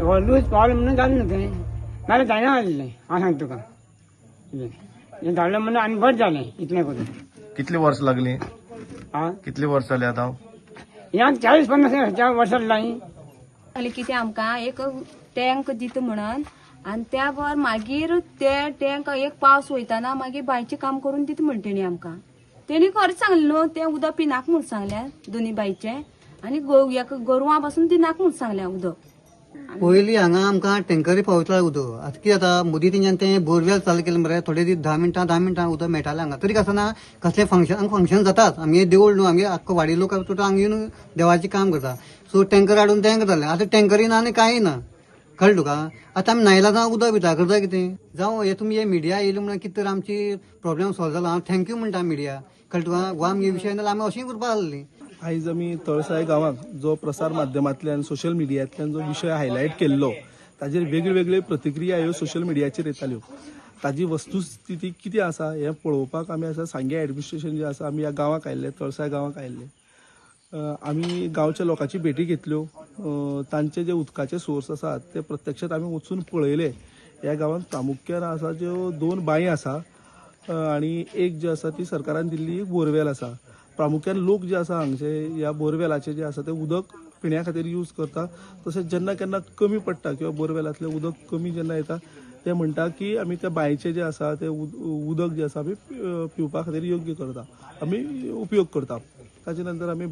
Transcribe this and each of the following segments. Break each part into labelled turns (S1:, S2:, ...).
S1: Loose पावलं म्हणून जालें न्हू तें नाल्यार जायना आसलें हांव सांगता तुका हें धाडलें म्हणून आनी बरें जालें इतलें करून.
S2: कितली वर्स लागली?
S1: आं
S2: कितली वर्स जाली आतां?
S1: ह्या 40-50 वर्सां जालीं.
S3: आनी कितें आमकां एक टँक दिता म्हणून आनी त्या बर मागीर ते टँक एक पावस वयताना मागीर बांयचें काम करून दिता म्हण तेणी आमकां. तेणी खरेंच सांगलें न्हू तें उदक पिनाक म्हूण सांगलें दोनी बांयचें आनी गोरवां पासून दिनाक म्हूण सांगलें उदक.
S4: पयलीं हांगा आमकां टँकरी पावयतालें उदक. आतां कितें जाता मोदी तेंच्यान तें बोरवेल चालू केलें मरे थोडे दीस 10 मिनटां उदक मेळटालें हांगा. तरी आसतना कसलें फंक्शन जातात आमगे देवूळ न्हू आमगे आख्खो वाडी लोक हांगा येवन देवाचें काम करता. सो टँकर हाडून तें करतालें. आतां टँकरी ना आनी कांय ना कळ्ळें तुका. आतां आमी नायलाजां उदक पिता करता कितें जावं हे तुमी हे मिडिया येयली म्हणून कितें तर आमची प्रॉब्लेम सॉल्व जाला. हांव थँक्यू म्हणटा मिडिया कळ्ळें तुका. हो आमगे विशय नाल्यार आमी अशें करपा आसलीं.
S5: आयज आमी तळसाय गांवांत जो प्रसार माध्यमांतल्यान सोशल मिडियांतल्यान जो विशय हायलायट केल्लो ताजेर वेगवेगळ्यो प्रतिक्रिया ह्यो सोशल मिडियाचेर येताल्यो. ताजी वस्तुस्थिती कितें आसा हें पळोवपाक आमी आसा सांगे एडमिनिस्ट्रेशन जें आसा आमी ह्या गांवांक आयिल्ले तळसाय गांवांक आयिल्ले. आमी गांवच्या लोकांची भेटी घेतल्यो. तांचे जे उदकाचे सोर्स आसात ते प्रत्यक्षात आमी वचून पळयले. ह्या गांवांत प्रामुख्यान आसा ज्यो 2 बांय आसा आनी एक जी आसा ती सरकारान दिल्ली एक बोरवेल आसा. प्रामुख्यान लोक जे आसा हांगचे ह्या बोरवेलाचे जे आसा ते उदक पिण्या खातीर यूज करता. तशेंच जेन्ना केन्ना कमी पडटा किंवा बोरवेलांतलें उदक कमी जेन्ना येता ते म्हणटा की आमी त्या बांयचें जें आसा तें उदक जें आसा आमी पिवपा खातीर योग्य करता आमी उपयोग करता. ताचे नंतर आमी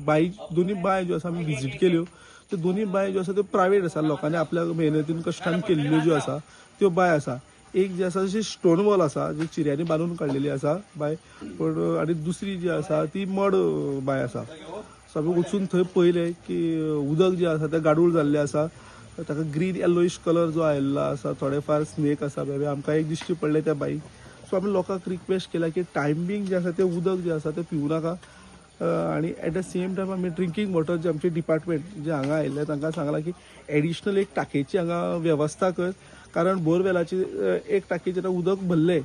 S5: दोनी बांय ज्यो आसा आमी विजीट केल्यो. त्यो दोनी बांय ज्यो आसा त्यो प्रायवेट आसा. लोकांनी आपल्या मेहनतीन कश्टान केल्ल्यो ज्यो आसा त्यो बांय आसा. एक जी आसा तशी स्टोन वॉल आसा जी चिऱ्यांनी बांदून काडलेली आसा बांय पण आनी दुसरी जी आसा ती मड बांय आसा. सो आमी वचून थंय पळयलें की उदक जें आसा तें गाडूळ जाल्लें आसा. ताका ग्रीन येलोइश कलर जो आयिल्लो आसा थोडे फार स्नेक आसा बेबे आमकां एक दिश्टी पडले त्या बांयक. सो आमी लोकांक रिक्वेस्ट केला की टायमींग जें आसा तें उदक जें आसा तें पिवू नाका. आनी एट द सेम टायम आमी ड्रिंकींग वॉटर जे आमचे डिपार्टमेंट जे हांगा आयिल्ले तांकां सांगलां की एडिशनल एक टाकयेची हांगा वेवस्था कर. कारण बोरवेलाची एक टाकी जेन्ना उदक भरलें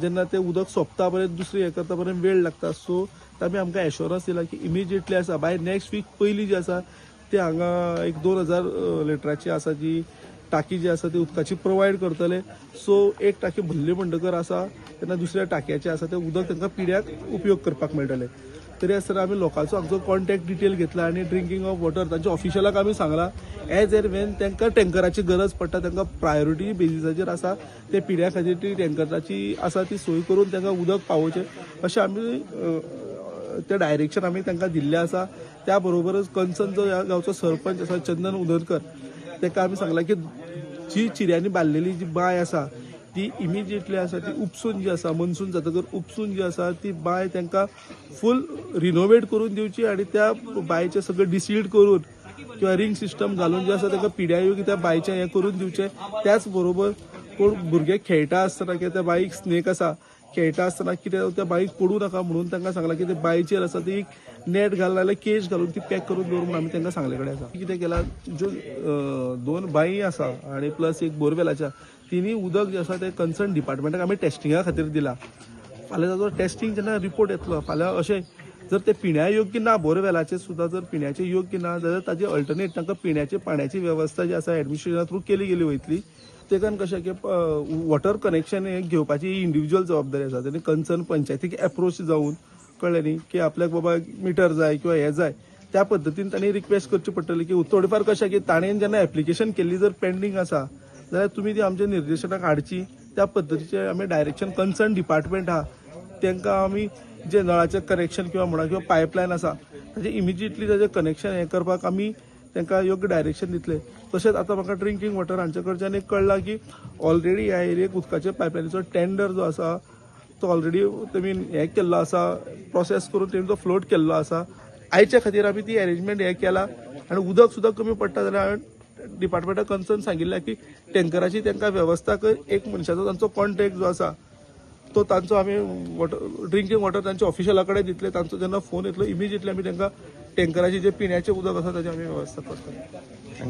S5: जेन्ना तें उदक सोंपता पर्यंत दुसरी हें करता पर्यंत वेळ लागता. सो आमी आमकां एश्योरन्स दिला की इमिजिएटली आसा बाय नेक्स्ट वीक पयलीं जी आसा ते हांगा एक 2000 लिटराची आसा जी टाकी जी आसा ती उदकाची प्रोवायड करतले. सो एक टाकी भरली म्हणटकर आसा तेन्ना दुसऱ्या टाकयाचें आसा तें उदक तांकां पिड्याक उपयोग करपाक मेळटलें. तरी आसतना आमी लोकांचो हांगचो कॉन्टॅक्ट डिटेल घेतला आनी ड्रिंकींग ऑफ वॉटर तांच्या ऑफिशलाक आमी सांगलां एज एन वेन तांकां टँकराची गरज पडटा तांकां प्रायोरिटी बेजिसाचेर आसा ते पिड्या खातीर ती टँकराची आसा ती सोय करून तांकां उदक पावोवचें अशें आमी तें डायरेक्शन आमी तांकां दिल्लें आसा. त्या बरोबरच कन्सर्न जो ह्या गांवचो सरपंच आसा चंदन उदरकर ताका आमी सांगलां की जी चिऱ्यांनी बांदलेली जी बांय आसा ती इमिजिएटली आसा ती उपसून जी आसा मनसून जातकर उपसून जी आसा ती बांय तांकां फूल रिनोवेट करून दिवची आनी त्या बांयचें सगळें डिसील्ड करून किंवा रिंग सिस्टम घालून जे आसा तांकां पिड्या योग्य त्या बांयचें हें करून दिवचें. त्याच बरोबर कोण भुरगे खेळटा आसतना किंवा त्या बांयक स्नेक आसा खेळटा आसतना कितें त्या बांयक पडूं नाका म्हणून तांकां सांगलां की ते बांयचेर आसा ती एक नेट घालून नाल्यार केज घालून ती पॅक करून दवर म्हणून आमी तांकां सांगले कडेन आसा. कितें केलां ज्यो 2 बांयी आसा आनी प्लस एक बोरवेलाच्या तिनी उदक जें आसा तें कन्सर्न डिपार्टमेंटाक आमी टेस्टिंगा खातीर दिलां. फाल्यां ताजो टेस्टिंग जेन्ना रिपोर्ट येतलो फाल्यां अशें जर ते पिण्या योग्य ना बोरवेलाचे सुद्दां जर पिण्याचे योग्य ना जाल्यार ताजे अल्टरनेट तांकां पिण्याचे पाण्याची वेवस्था जी आसा एडमिनिस्ट्रेशना थ्रू केली गेली वयतली. तेकान कशें की वॉटर कनेक्शन घेवपाची इंडिव्हिज्युअल जबाबदारी आसा. तेणी कन्सर्न पंचायतीक एप्रोच जावन कळ्ळें न्ही की आपल्याक बाबा मिटर जाय किंवा हें जाय त्या पद्दतीन तांणी रिक्वेस्ट करची पडटली की थोडी फार कशें की ताणें जेन्ना एप्लिकेशन केल्ली जर पेंडींग आसा जाल्यार तुमी ती आमच्या निर्देशनाक हाडची. त्या पद्दतीचे आमी डायरेक्शन कन्सर्न डिपार्टमेंट आहा तांकां आमी जे नळाचें कनेक्शन किंवा म्हणा किंवा पायपलायन आसा ताजें इमिजिएटली ताजें कनेक्शन हें करपाक आमी तांकां योग्य डायरेक्शन दितले. तशेंच आतां म्हाका ड्रिंकींग वॉटर हांचे कडच्यान एक कळ्ळां की ऑलरेडी ह्या एरियेक उदकाच्या पायपलायनीचो टेंडर जो आसा तो ऑलरेडी तुमी हें केल्लो आसा प्रोसेस करून तेणी तो फ्लोट केल्लो आसा. आयच्या खातीर आमी ती अरेंजमेंट हें केला आनी उदक सुद्दां कमी पडटा जाल्यार डिपार्टमेंटाक कन्सर्न सांगिल्लें की टँकराची तांकां वेवस्था कर. एक मनशाचो तांचो कॉन्टॅक्ट जो आसा तो तांचो आमी ड्रिंकींग वॉटर तांच्या ऑफिशला कडेन दितले. तांचो जेन्ना फोन येतलो इमिजिएटली आमी तांकां टँकराची जे पिण्याचें उदक आसा ताची आमी वेवस्था करतले.